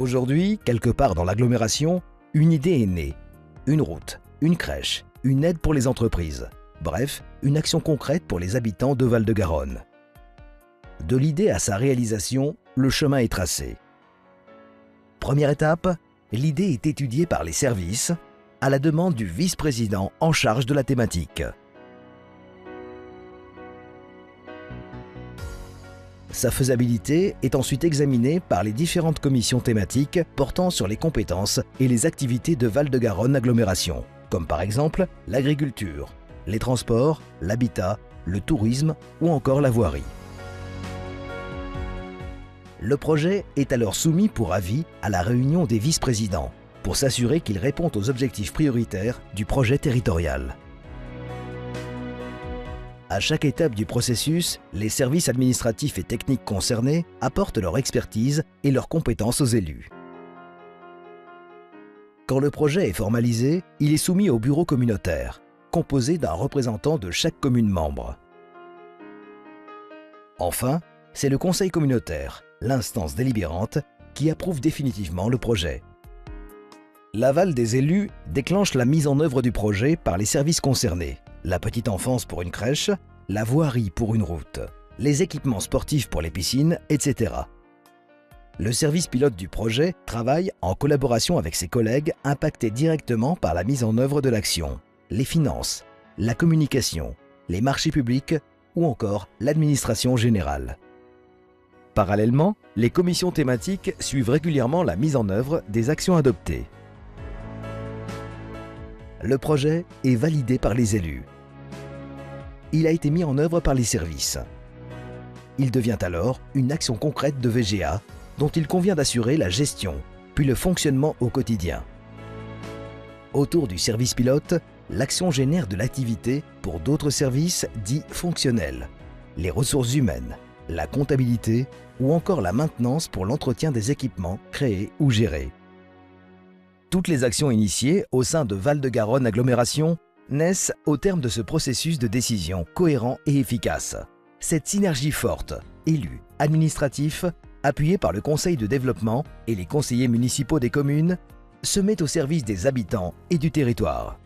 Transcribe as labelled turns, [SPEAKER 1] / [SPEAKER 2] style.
[SPEAKER 1] Aujourd'hui, quelque part dans l'agglomération, une idée est née. Une route, une crèche, une aide pour les entreprises. Bref, une action concrète pour les habitants de Val-de-Garonne. De l'idée à sa réalisation, le chemin est tracé. Première étape, l'idée est étudiée par les services à la demande du vice-président en charge de la thématique. Sa faisabilité est ensuite examinée par les différentes commissions thématiques portant sur les compétences et les activités de Val-de-Garonne agglomération, comme par exemple l'agriculture, les transports, l'habitat, le tourisme ou encore la voirie. Le projet est alors soumis pour avis à la réunion des vice-présidents pour s'assurer qu'il répond aux objectifs prioritaires du projet territorial. À chaque étape du processus, les services administratifs et techniques concernés apportent leur expertise et leurs compétences aux élus. Quand le projet est formalisé, il est soumis au bureau communautaire, composé d'un représentant de chaque commune membre. Enfin, c'est le conseil communautaire, l'instance délibérante, qui approuve définitivement le projet. L'aval des élus déclenche la mise en œuvre du projet par les services concernés. La petite enfance pour une crèche, la voirie pour une route, les équipements sportifs pour les piscines, etc. Le service pilote du projet travaille en collaboration avec ses collègues impactés directement par la mise en œuvre de l'action, les finances, la communication, les marchés publics ou encore l'administration générale. Parallèlement, les commissions thématiques suivent régulièrement la mise en œuvre des actions adoptées. Le projet est validé par les élus. Il a été mis en œuvre par les services. Il devient alors une action concrète de VGA dont il convient d'assurer la gestion, puis le fonctionnement au quotidien. Autour du service pilote, l'action génère de l'activité pour d'autres services dits fonctionnels, les ressources humaines, la comptabilité ou encore la maintenance pour l'entretien des équipements créés ou gérés. Toutes les actions initiées au sein de Val-de-Garonne agglomération naissent au terme de ce processus de décision cohérent et efficace. Cette synergie forte, élus, administratifs, appuyée par le conseil de développement et les conseillers municipaux des communes, se met au service des habitants et du territoire.